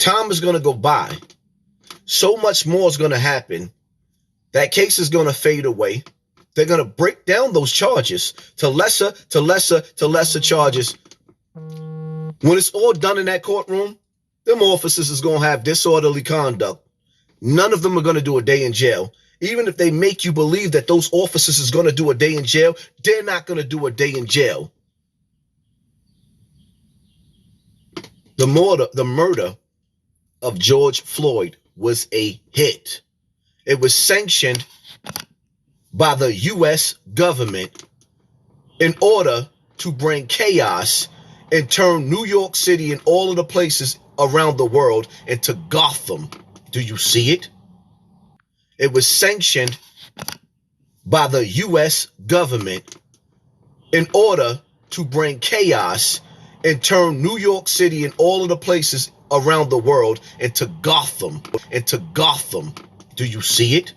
Time is going to go by. So much more is going to happen. That case is going to fade away. They're going to break down those charges to lesser charges. When it's all done in that courtroom, them officers is going to have disorderly conduct. None of them are going to do a day in jail. Even if they make you believe that those officers is going to do a day in jail, they're not going to do a day in jail. The murder of George Floyd was a hit. It was sanctioned by the U.S. government in order to bring chaos and turn New York City and all of the places around the world into Gotham. Do you see it? It was sanctioned by the U.S. government in order to bring chaos and turn New York City and all of the places around the world into Gotham. Do you see it?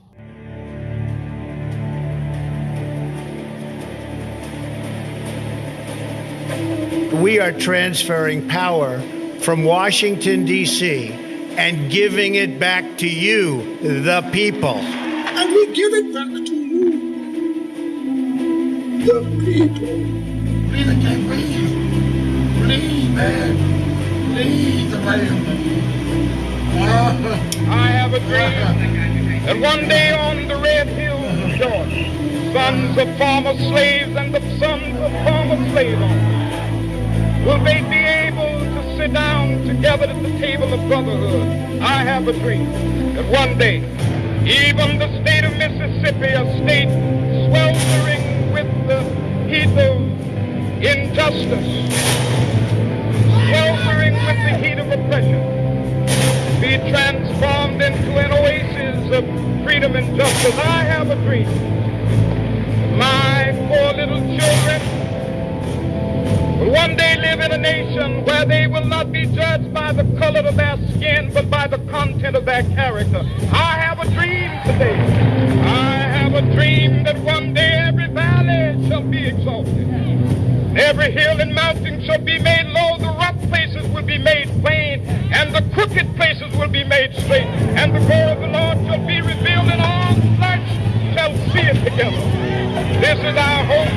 We are transferring power from Washington, D.C., and giving it back to you, the people. And we give it back to you, the people. Please, I can't breathe. Please, man. Please, I have a dream that one day on the red hills of Georgia, sons of former slaves and the sons of former slave owners will they be able to sit down together at the table of brotherhood. I have a dream that one day, even the state of Mississippi, a state sweltering with the heat of injustice, sweltering with the heat of oppression, be transformed into an oasis of freedom and justice. I have a dream. My 4 little children will one day live in a nation where they will not be judged by the color of their skin, but by the content of their character. I have a dream today. I have a dream that one day every valley shall be exalted. Every hill and mountain shall be made low. The rough places will be made plain, and the crooked places will be made straight. And the glory of the Lord shall be revealed, and all flesh shall see it together. This is our hope.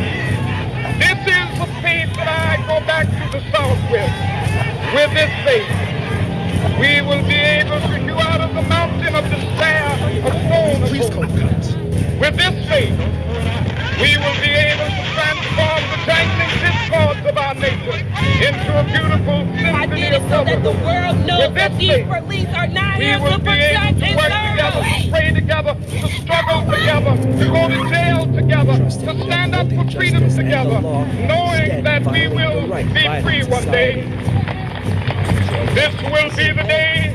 This is the faith that I go back to the South with. With this faith, we will be able to hew out of the mountain of despair a stone of hope. With this faith, we will be able to transform the jangling discords of our nation into a beautiful symphony of so that the world knows that these police are not here to protect and work together, to pray together, to struggle together, to go to jail together, to stand up for freedom together, knowing that we will be free one day. This will be the day.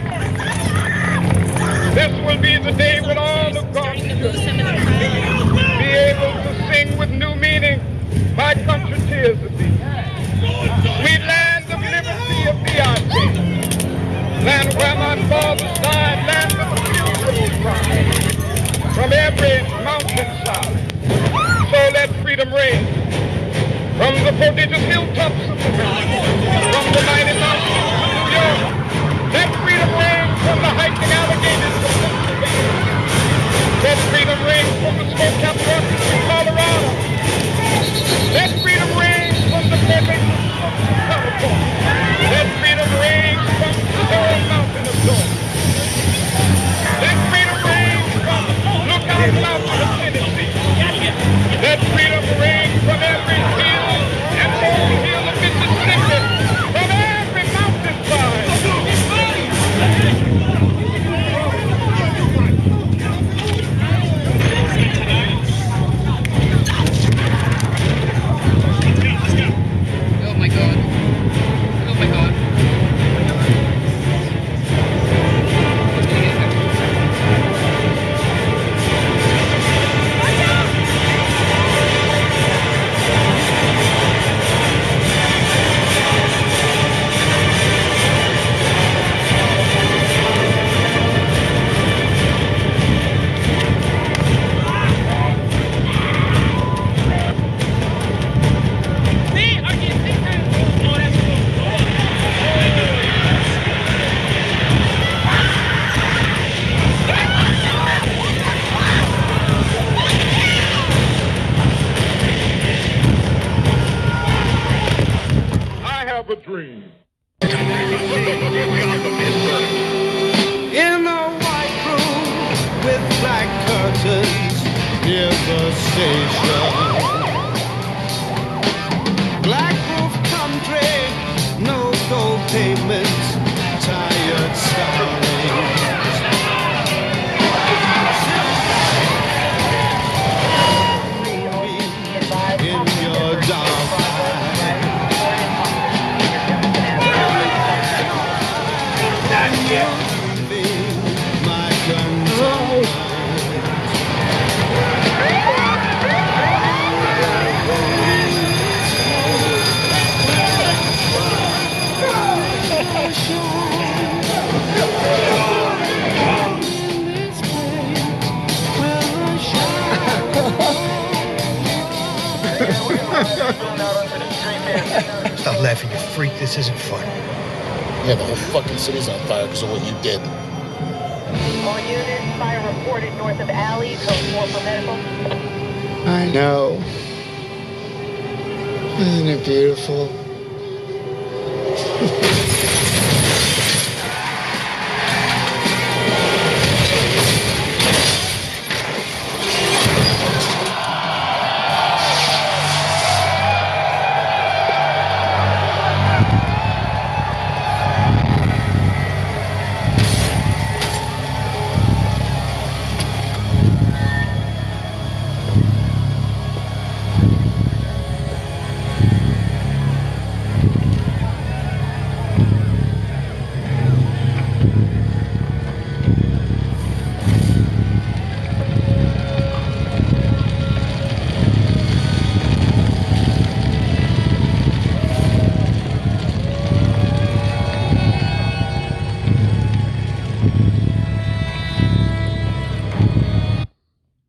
This will be the day when all of God will be able to sing with new meaning, my country tears of thee. Sweet land of liberty of thee I sing. Land where my fathers died, land of the pilgrims cry. From every mountainside, so let freedom reign. From the prodigious hilltops of the mountain, from the mighty mountains of New York, let freedom reign from the hiking Alleghenies of Pennsylvania. Let freedom reign from the snow-capped mountains of Colorado. Let freedom reign from the perfect of California. Let freedom reign from the Stone Mountain of Georgia. Let freedom reign from Lookout Mountain of Tennessee. Let freedom reign from every hill and molehill of Mississippi. From every free. In a white room with black curtains near the station. Black roof country, no gold payments, tired starlings. In your dark my concern. Stop laughing, you freak. This isn't fun. Yeah, the whole fucking city's on fire because of what you did. All units, fire reported north of Alley, code 4 for medical. I know. Isn't it beautiful?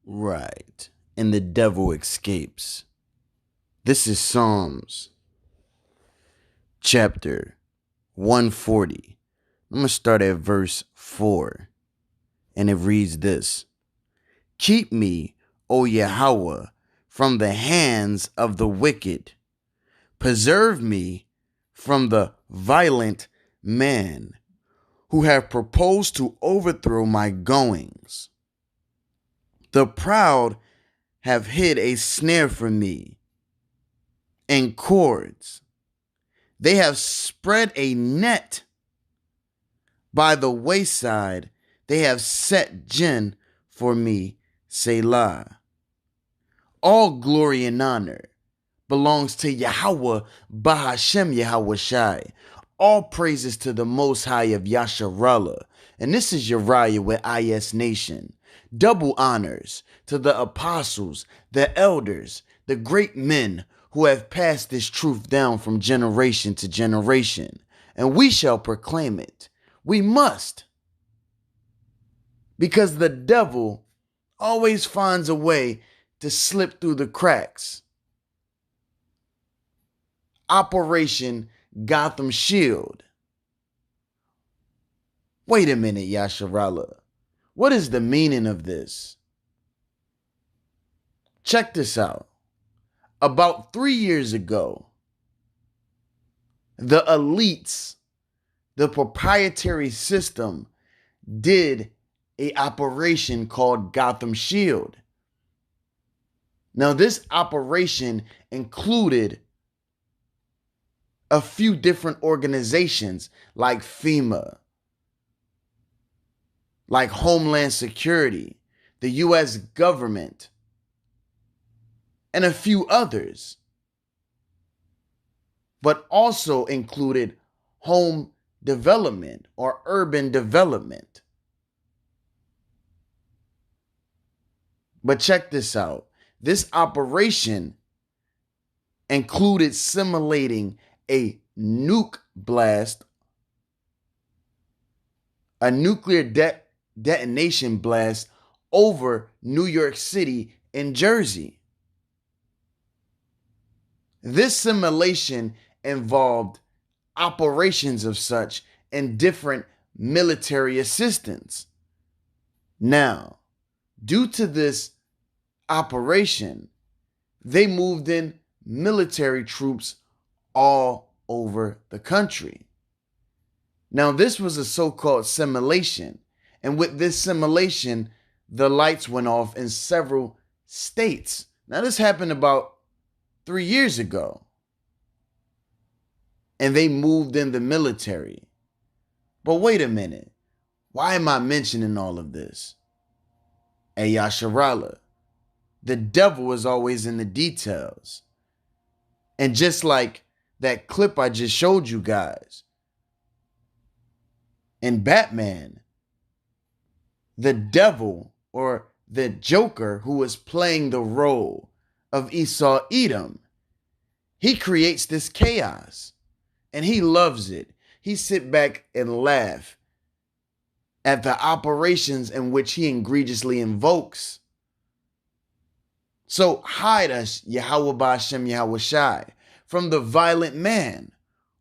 Right. And the devil escapes. This is Psalms chapter 140. I'm going to start at verse 4. And it reads this. Keep me, O Yahawah, from the hands of the wicked. Preserve me from the violent man who have proposed to overthrow my goings. The proud have hid a snare for me and cords. They have spread a net by the wayside. They have set gin for me, Selah. All glory and honor belongs to Yahawah, Bahasham, Yahawashi. All praises to the Most High of Yasharallah. And this is Uriah with IS Nation. Double honors to the apostles, the elders, the great men who have passed this truth down from generation to generation. And we shall proclaim it. We must. Because the devil always finds a way to slip through the cracks. Operation Gotham Shield. Wait a minute, Yasharallah. What is the meaning of this? Check this out. About 3 years ago, the elites, the proprietary system, did an operation called Gotham Shield. Now, this operation included a few different organizations like FEMA, like Homeland Security, the U.S. government, and a few others, but also included home development or urban development. But check this out. This operation included simulating a nuke blast, a nuclear detonation blast over New York City and Jersey. This simulation involved operations of such and different military assistance. Now, due to this operation, they moved in military troops all over the country. Now, this was a so-called simulation, and with this simulation, the lights went off in several states. Now, this happened about 3 years ago, and they moved in the military. But wait a minute, why am I mentioning all of this? Hey, Yasharala, the devil is always in the details. And just like that clip I just showed you guys, in Batman, the devil or the Joker who is playing the role of Esau Edom, he creates this chaos and he loves it. He sit back and laugh at the operations in which he egregiously invokes. So hide us, Yahawah Bahasham Yahawashi, from the violent man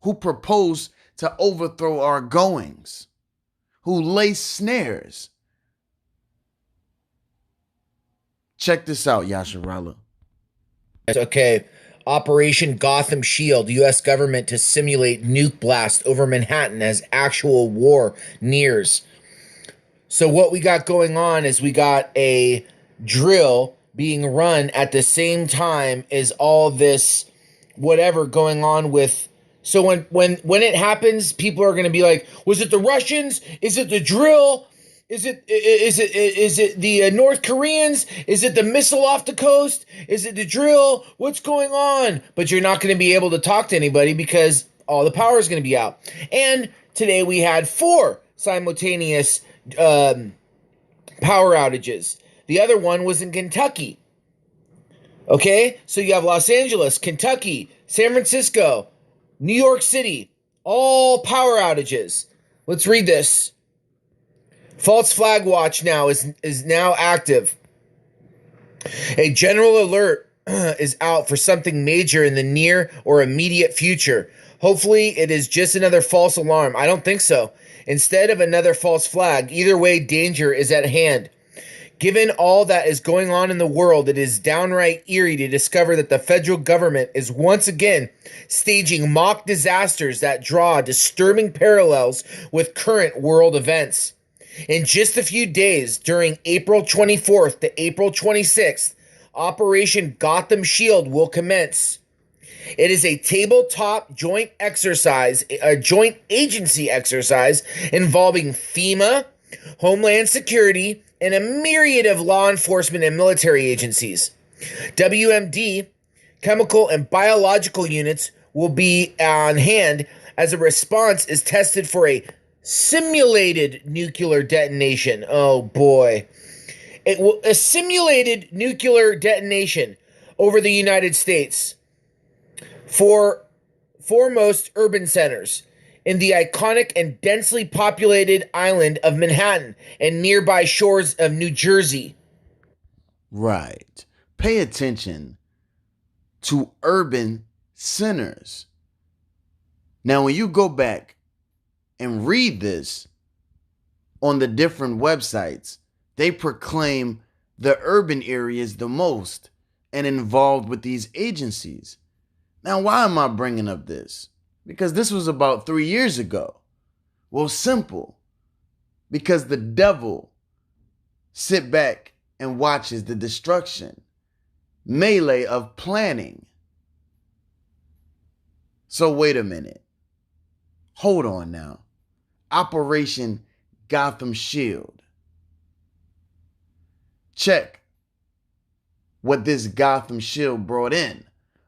who proposed to overthrow our goings, who lays snares. Check this out, Yasharala. Okay. Operation Gotham Shield, U.S. government to simulate nuke blast over Manhattan as actual war nears. So what we got going on is we got a drill being run at the same time as all this whatever going on with. So when it happens, people are going to be like, was it the Russians? Is it the drill? Is it the North Koreans? Is it the missile off the coast? Is it the drill? What's going on? But you're not going to be able to talk to anybody because all the power is going to be out. And today we had 4 simultaneous power outages. The other one was in Kentucky. Okay, so you have Los Angeles, Kentucky, San Francisco, New York City, all power outages. Let's read this. False flag watch now is now active. A general alert is out for something major in the near or immediate future. Hopefully it is just another false alarm. I don't think so. Instead of another false flag, either way, danger is at hand. Given all that is going on in the world, it is downright eerie to discover that the federal government is once again staging mock disasters that draw disturbing parallels with current world events. In just a few days, during April 24th to April 26th, Operation Gotham Shield will commence. It is a tabletop joint exercise, a joint agency exercise involving FEMA, Homeland Security, and a myriad of law enforcement and military agencies. WMD, chemical and biological units will be on hand as a response is tested for a simulated nuclear detonation. Oh boy. A simulated nuclear detonation over the United States for foremost urban centers in the iconic and densely populated island of Manhattan and nearby shores of New Jersey. Right. Pay attention to urban centers. Now, when you go back and read this on the different websites, they proclaim the urban areas the most and involved with these agencies. Now, why am I bringing up this? Because this was about 3 years ago. Well, simple. Because the devil sit back and watches the destruction, melee of planning. So wait a minute. Hold on now. Operation Gotham Shield. Check what this Gotham Shield brought in.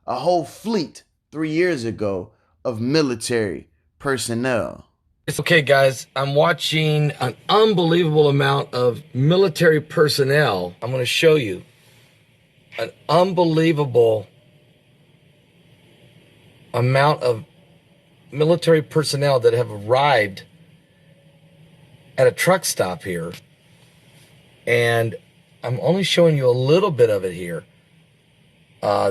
A whole fleet 3 years ago of military personnel. It's okay, guys. I'm watching an unbelievable amount of military personnel. I'm going to show you an unbelievable amount of military personnel that have arrived at a truck stop here. And I'm only showing you a little bit of it here.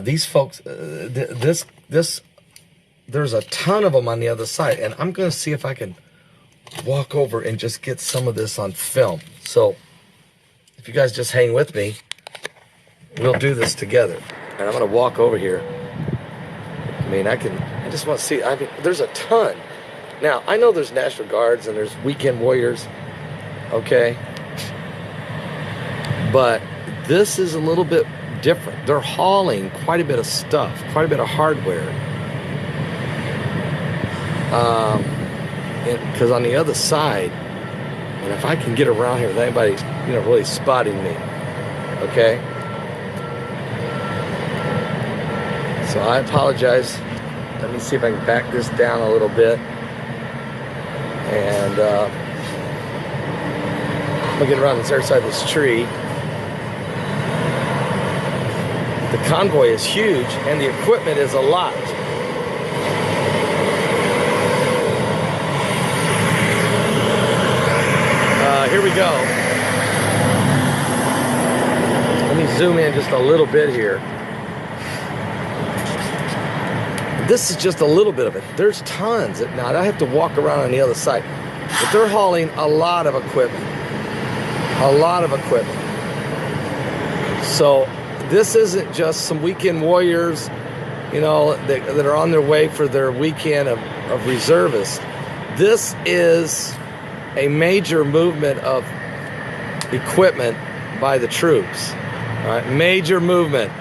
These folks, there's a ton of them on the other side, and I'm going to see if I can walk over and just get some of this on film. So if you guys just hang with me, we'll do this together. And I'm going to walk over here. mean, I just want to see. I mean, there's a ton. Now, I know there's National Guards and there's weekend warriors, okay? But this is a little bit different. They're hauling quite a bit of stuff, quite a bit of hardware. Because on the other side, and if I can get around here without anybody, really spotting me, okay? So I apologize. Let me see if I can back this down a little bit. And I'm gonna get around this other side of this tree. The convoy is huge and the equipment is a lot. Here we go. Let me zoom in just a little bit here. This is just a little bit of it. There's tons. Now, I have to walk around on the other side. But they're hauling a lot of equipment. A lot of equipment. So this isn't just some weekend warriors, that are on their way for their weekend of reservists. This is a major movement of equipment by the troops. All right, major movement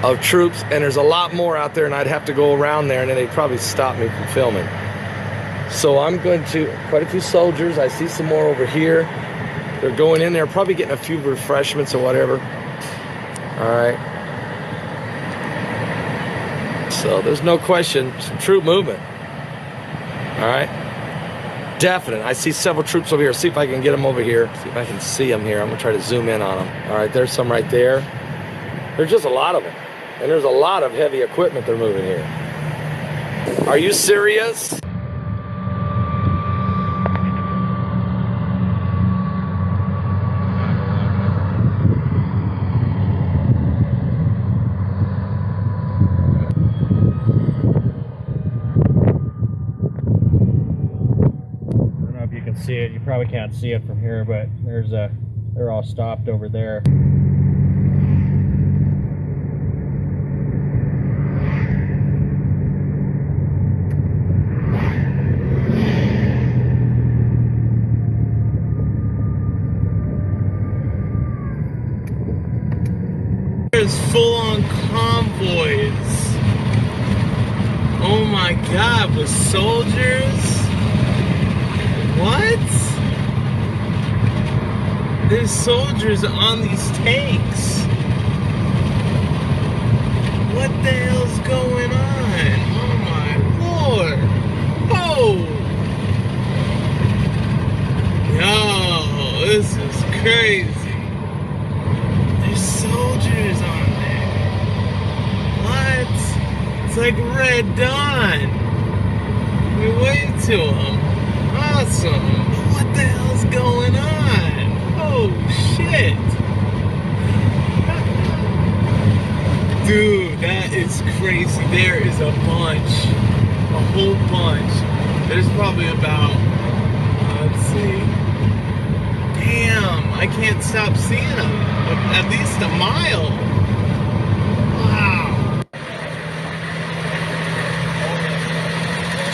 of troops, and there's a lot more out there, and I'd have to go around there, and then they'd probably stop me from filming. So I'm going to, quite a few soldiers. I see some more over here. They're going in there, probably getting a few refreshments or whatever. All right. So there's no question, some troop movement. All right. Definite. I see several troops over here. See if I can get them over here. See if I can see them here. I'm going to try to zoom in on them. All right, there's some right there. There's just a lot of them. And there's a lot of heavy equipment they're moving here. Are you serious? See it. You probably can't see it from here, but they're all stopped over there. There's full-on convoys. Oh my God, with soldiers. What? There's soldiers on these tanks. What the hell's going on? Oh my Lord. Oh! Yo, this is crazy. There's soldiers on there. What? It's like Red Dawn. We wait to them. Awesome. What the hell's going on? Oh shit. Dude, that is crazy. There is a bunch. A whole bunch. There's probably about, let's see. Damn, I can't stop seeing them. At least a mile. Wow.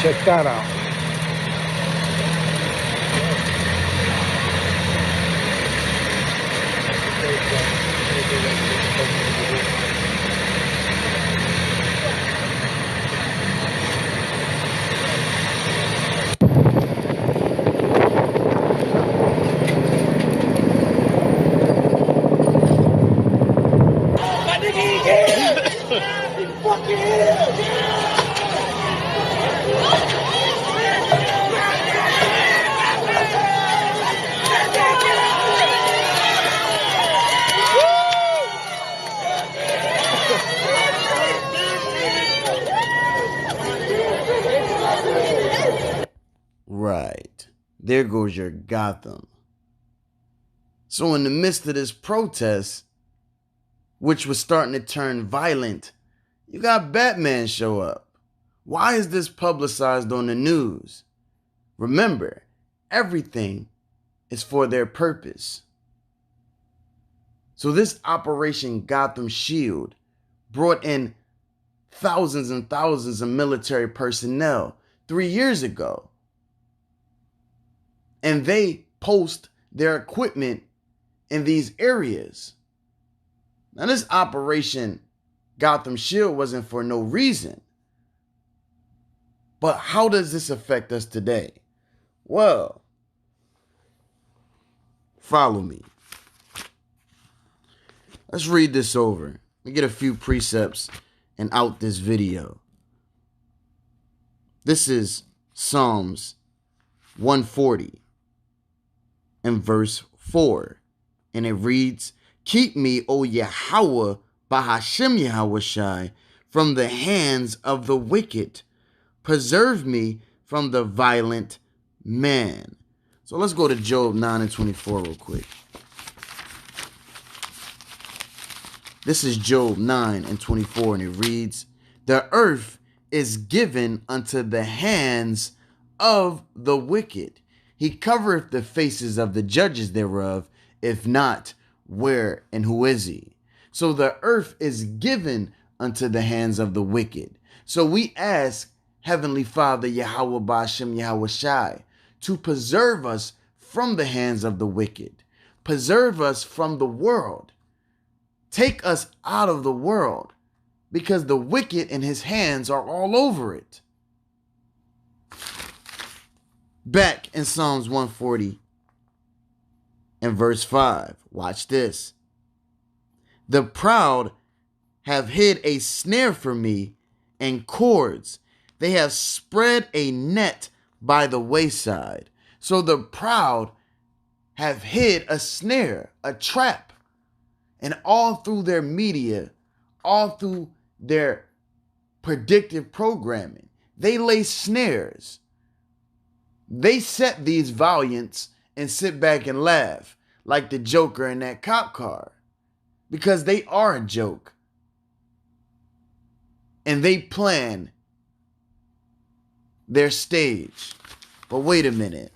Check that out. Right. There goes your Gotham. So in the midst of this protest, which was starting to turn violent, you got Batman show up. Why is this publicized on the news? Remember, everything is for their purpose. So this Operation Gotham Shield brought in thousands and thousands of military personnel 3 years ago. And they post their equipment in these areas. Now, this Operation Gotham Shield wasn't for no reason. But how does this affect us today? Well, follow me. Let's read this over. Let me get a few precepts and out this video. This is Psalms 140 and verse 4. And it reads, "Keep me, O Yahawah, Bahasham Yahawashi, from the hands of the wicked. Preserve me from the violent man." So let's go to Job 9 and 24 real quick. This is Job 9 and 24, and it reads, "The earth is given unto the hands of the wicked. He covereth the faces of the judges thereof. If not, where and who is he?" So the earth is given unto the hands of the wicked. So we ask Heavenly Father, Yahawah, Bahasham, Yahawashi, to preserve us from the hands of the wicked. Preserve us from the world. Take us out of the world, because the wicked in his hands are all over it. Back in Psalms 140 and verse 5, watch this. "The proud have hid a snare for me and cords. They have spread a net by the wayside." So the proud have hid a snare, a trap. And all through their media, all through their predictive programming, they lay snares. They set these valiants and sit back and laugh like the Joker in that cop car, because they are a joke. And they plan their stage. But wait a minute.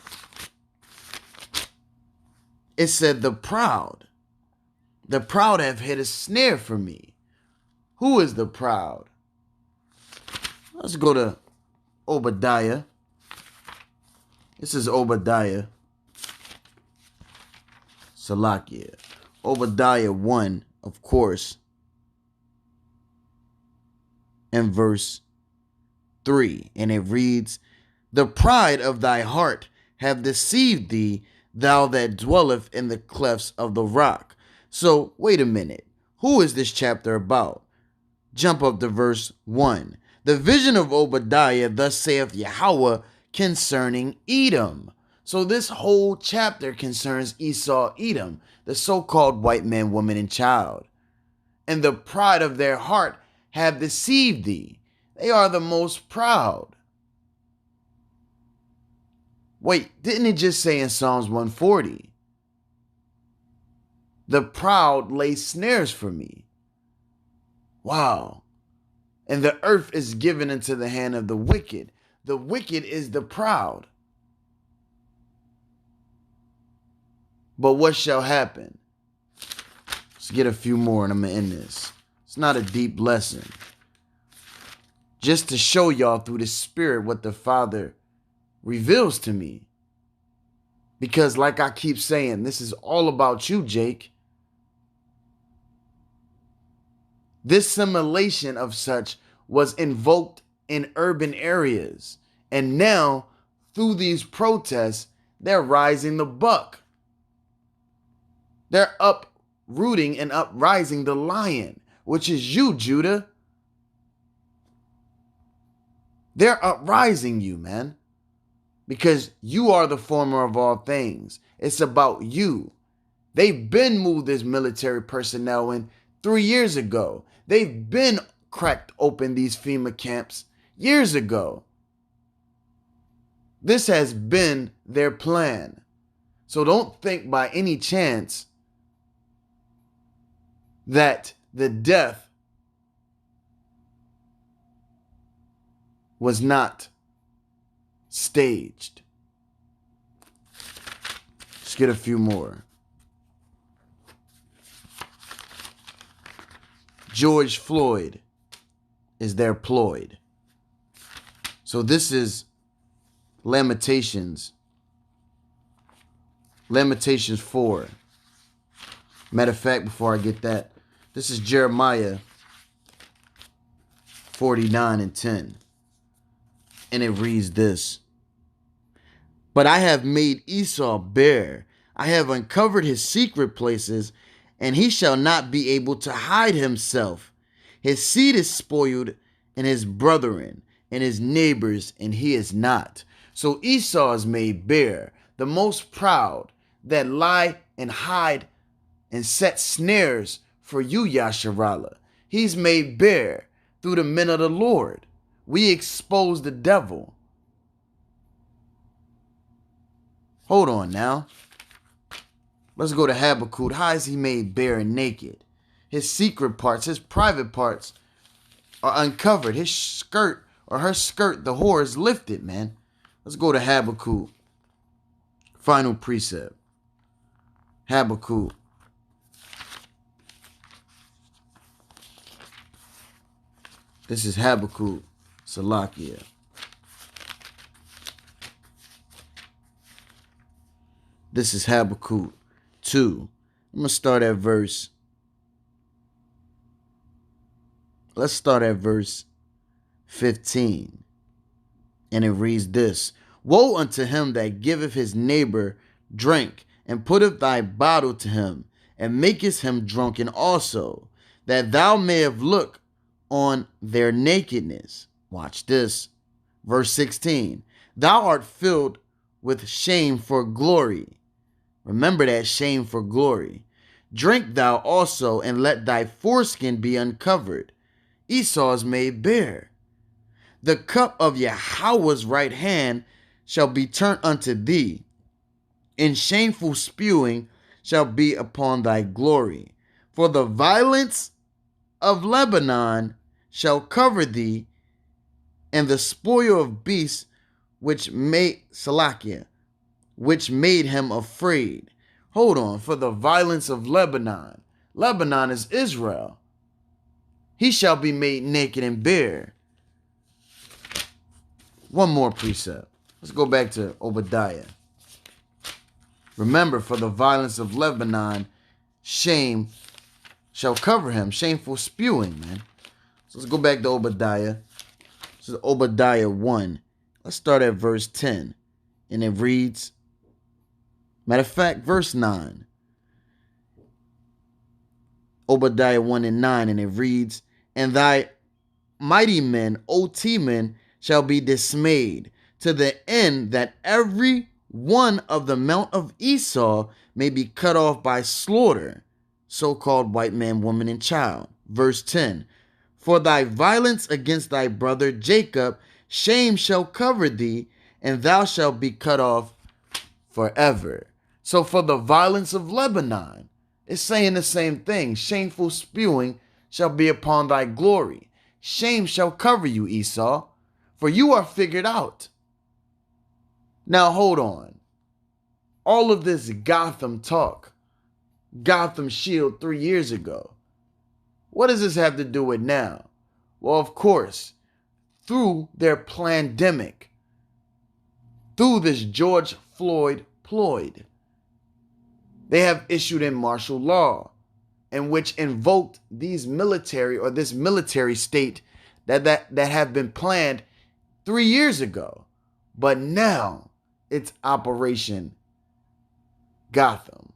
It said the proud have hit a snare for me. Who is the proud? Let's go to Obadiah. This is Obadiah. Salakia. Obadiah 1, of course, and verse 3. And it reads, "The pride of thy heart have deceived thee, thou that dwelleth in the clefts of the rock." So, wait a minute. Who is this chapter about? Jump up to verse 1. "The vision of Obadiah, thus saith Yahawah, concerning Edom." So this whole chapter concerns Esau, Edom, the so-called white man, woman, and child. "And the pride of their heart have deceived thee." They are the most proud. Wait, didn't it just say in Psalms 140? "The proud lay snares for me." Wow. "And the earth is given into the hand of the wicked." The wicked is the proud. But what shall happen? Let's get a few more and I'm going to end this. It's not a deep lesson. Just to show y'all through the Spirit what the Father reveals to me. Because like I keep saying, this is all about you, Jake. This simulation of such was invoked in urban areas. And now, through these protests, they're rising the buck. They're uprooting and uprising the lion, which is you, Judah. They're uprising you, man. Because you are the former of all things. It's about you. They've been moved this military personnel in 3 years ago. They've been cracked open these FEMA camps years ago. This has been their plan. So don't think by any chance that the death was not staged. Let's get a few more. George Floyd is there ployed. So this is Lamentations 4. Matter of fact, before I get that, this is Jeremiah 49:10. And it reads this: But I have made Esau bare. I have uncovered his secret places, and he shall not be able to hide himself. His seed is spoiled, and his brethren, and his neighbors, and he is not. So Esau is made bare, the most proud, that lie and hide and set snares for you, Yasharallah. He's made bare through the men of the Lord. We expose the devil. Hold on now. Let's go to Habakkuk. How is he made bare and naked? His secret parts, his private parts are uncovered. His skirt or her skirt, the whore, is lifted, man. Let's go to Habakkuk. Final precept. Habakkuk. This is Habakkuk, Salakia. This is Habakkuk 2. I'm going to start at verse. Let's start at verse 15. And it reads this: Woe unto him that giveth his neighbor drink, and putteth thy bottle to him, and makest him drunken also, that thou mayest look on their nakedness. Watch this. Verse 16. Thou art filled with shame for glory. Remember that, shame for glory. Drink thou also, and let thy foreskin be uncovered. Esau is made bare. The cup of Yahawah's right hand shall be turned unto thee, and shameful spewing shall be upon thy glory. For the violence of Lebanon shall cover thee, and the spoil of beasts which made him afraid. Hold on. For the violence of Lebanon. Lebanon is Israel. He shall be made naked and bare. One more precept. Let's go back to Obadiah. Remember, for the violence of Lebanon, shame shall cover him. Shameful spewing, man. So let's go back to Obadiah. This is Obadiah 1. Let's start at verse 10. And it reads, matter of fact, verse 9. Obadiah 1 and 9. And it reads, And thy mighty men, O Teman, shall be dismayed, to the end that every one of the mount of Esau may be cut off by slaughter, so-called white man, woman, and child. Verse 10. For thy violence against thy brother Jacob, shame shall cover thee, and thou shalt be cut off forever. So for the violence of Lebanon, it's saying the same thing. Shameful spewing shall be upon thy glory. Shame shall cover you, Esau, for you are figured out. Now hold on. All of this Gotham talk, Gotham Shield 3 years ago, what does this have to do with now? Well, of course, through their plandemic, through this George Floyd ploy, they have issued a martial law in which invoked these military or this military state that have been planned 3 years ago. But now it's Operation Gotham.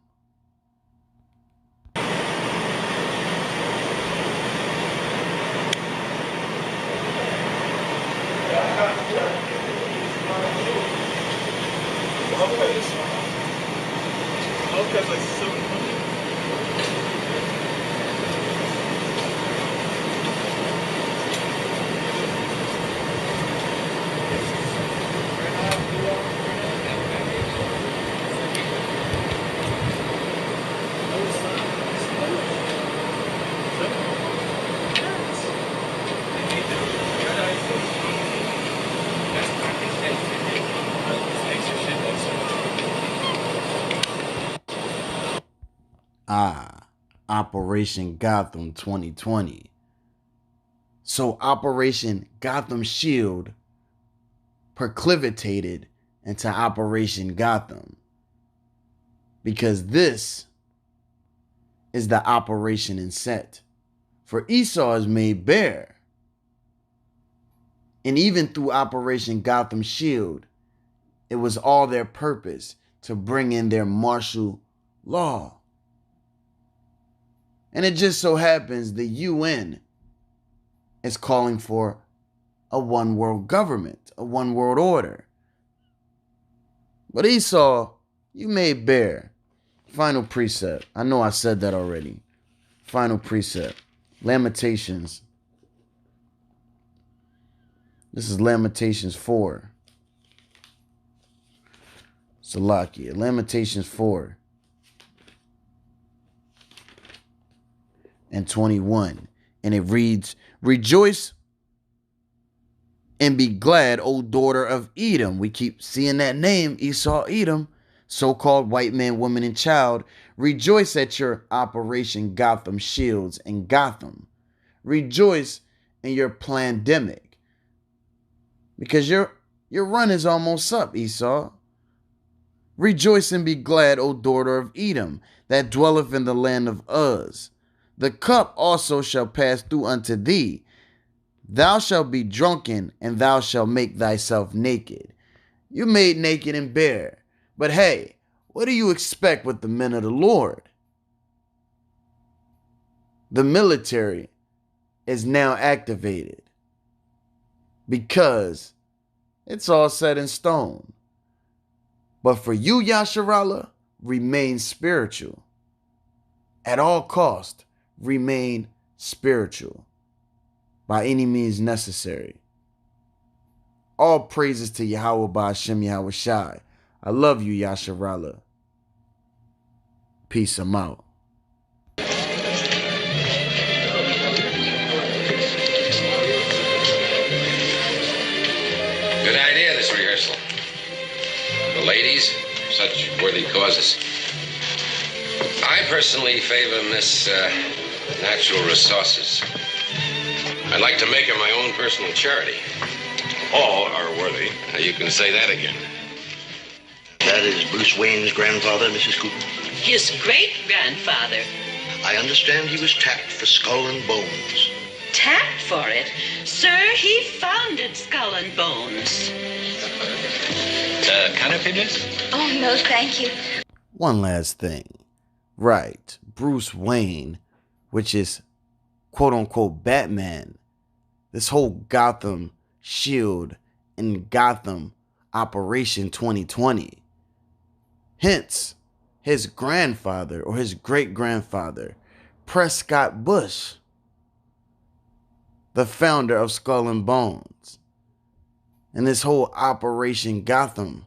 Operation Gotham 2020. So Operation Gotham Shield proclivitated into Operation Gotham, because this is the operation in set. For Esau is made bare. And even through Operation Gotham Shield, it was all their purpose to bring in their martial law. And it just so happens the UN is calling for a one world government, a one world order. But Esau, you made bare. Final precept. I know I said that already. Final precept. Lamentations. This is Lamentations 4. Salakia. Lamentations 4 and 21. And it reads, rejoice and be glad, O daughter of Edom. We keep seeing that name, Esau, Edom, so-called white man, woman, and child. Rejoice at your Operation Gotham Shields and Gotham. Rejoice in your pandemic, because your run is almost up, Esau. Rejoice and be glad, O daughter of Edom, that dwelleth in the land of Uz. The cup also shall pass through unto thee. Thou shalt be drunken, and thou shalt make thyself naked. You made naked and bare. But hey, what do you expect with the men of the Lord? The military is now activated because it's all set in stone. But for you, Yasharallah, remain spiritual. At all cost, remain spiritual by any means necessary. All praises to Yahawah, Bahasham, Yahawashi. I love you, Yasharallah. Peace. I'm out. Good idea, this rehearsal. The ladies, such worthy causes. I personally favor Miss Natural Resources. I'd like to make her my own personal charity. All are worthy. Now you can say that again. That is Bruce Wayne's grandfather, Mrs. Cooper? His great-grandfather. I understand he was tapped for Skull and Bones. Tapped for it? Sir, he founded Skull and Bones. Canopy, miss? Oh, no, thank you. One last thing. Right, Bruce Wayne, which is quote-unquote Batman. This whole Gotham Shield and Gotham Operation 2020. Hence, his grandfather or his great-grandfather, Prescott Bush, the founder of Skull and Bones. And this whole Operation Gotham,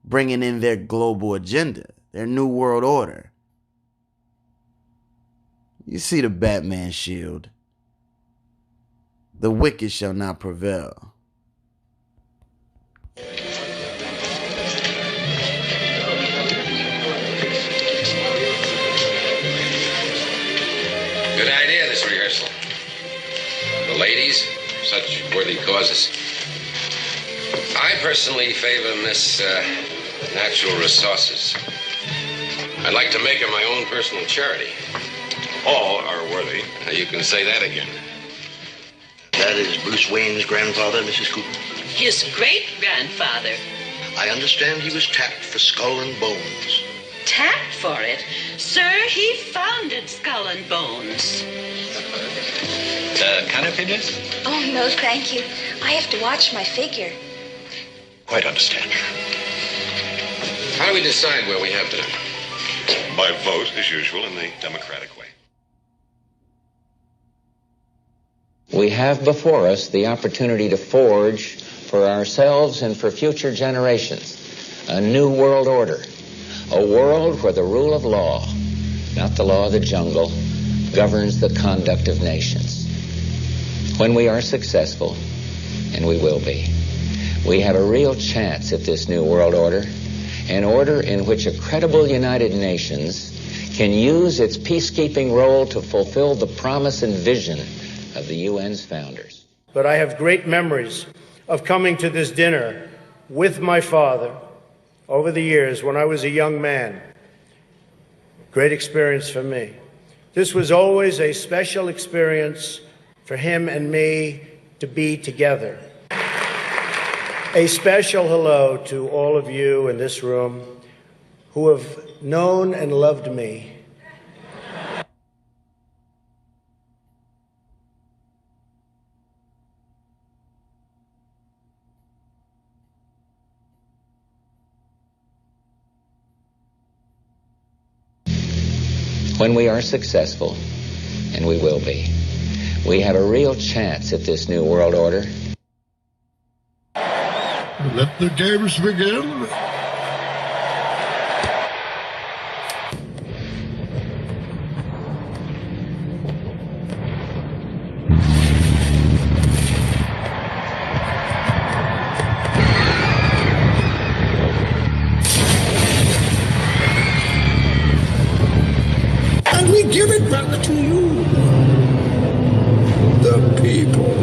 bringing in their global agenda, their new world order. You see the Batman shield. The wicked shall not prevail. Good idea, this rehearsal. The ladies, such worthy causes. I personally favor Miss Natural Resources. I'd like to make her my own personal charity. All are worthy. Now you can say that again. That is Bruce Wayne's grandfather, Mrs. Cooper? His great-grandfather. I understand he was tapped for Skull and Bones. Tapped for it? Sir, he founded Skull and Bones. Canopy, miss? Oh, no, thank you. I have to watch my figure. Quite understand. How do we decide where we have dinner? By vote, as usual, in the democratic way. We have before us the opportunity to forge for ourselves and for future generations a new world order, a world where the rule of law, not the law of the jungle, governs the conduct of nations. When we are successful, and we will be, we have a real chance at this new world order, an order in which a credible United Nations can use its peacekeeping role to fulfill the promise and vision of the UN's founders. But I have great memories of coming to this dinner with my father over the years when I was a young man. Great experience for me. This was always a special experience for him and me to be together. A special hello to all of you in this room who have known and loved me. When we are successful, and we will be, we have a real chance at this new world order. Let the games begin. And we give it back to you, the people.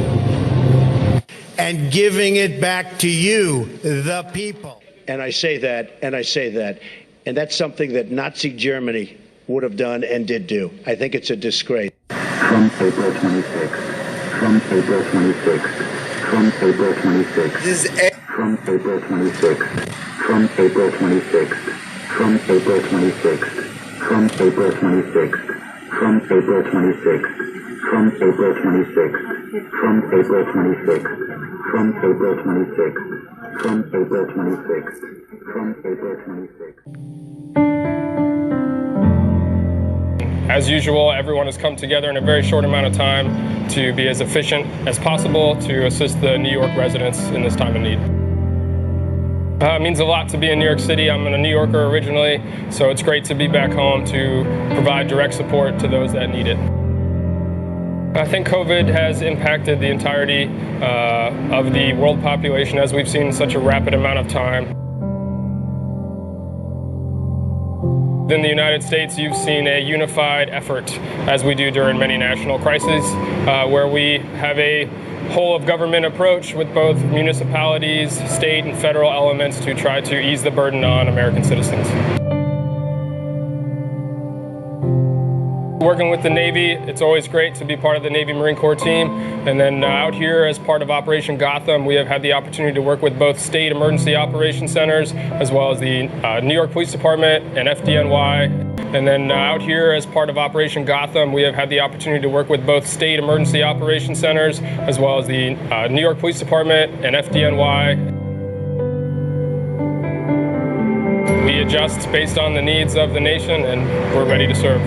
And giving it back to you, the people. And I say that, and that's something that Nazi Germany would have done and did do. I think it's a disgrace. From April 26th. From April 26th. From April 26th. This is From April 26th. From April 26th. From April 26th. From April 26th. From April 26th. From April 26th. From April 26th. From April 26th. From April 26th. From April 26th. As usual, everyone has come together in a very short amount of time to be as efficient as possible to assist the New York residents in this time of need. It means a lot to be in New York City. I'm a New Yorker originally, so it's great to be back home to provide direct support to those that need it. I think COVID has impacted the entirety of the world population as we've seen in such a rapid amount of time. In the United States, you've seen a unified effort, as we do during many national crises, where we have a whole-of-government approach with both municipalities, state, and federal elements to try to ease the burden on American citizens. Working with the Navy, it's always great to be part of the Navy Marine Corps team. And then out here as part of Operation Gotham, we have had the opportunity to work with both state emergency operation centers, as well as the New York Police Department and FDNY. And then out here as part of Operation Gotham, we have had the opportunity to work with both state emergency operation centers, as well as the New York Police Department and FDNY. We adjust based on the needs of the nation, and we're ready to serve.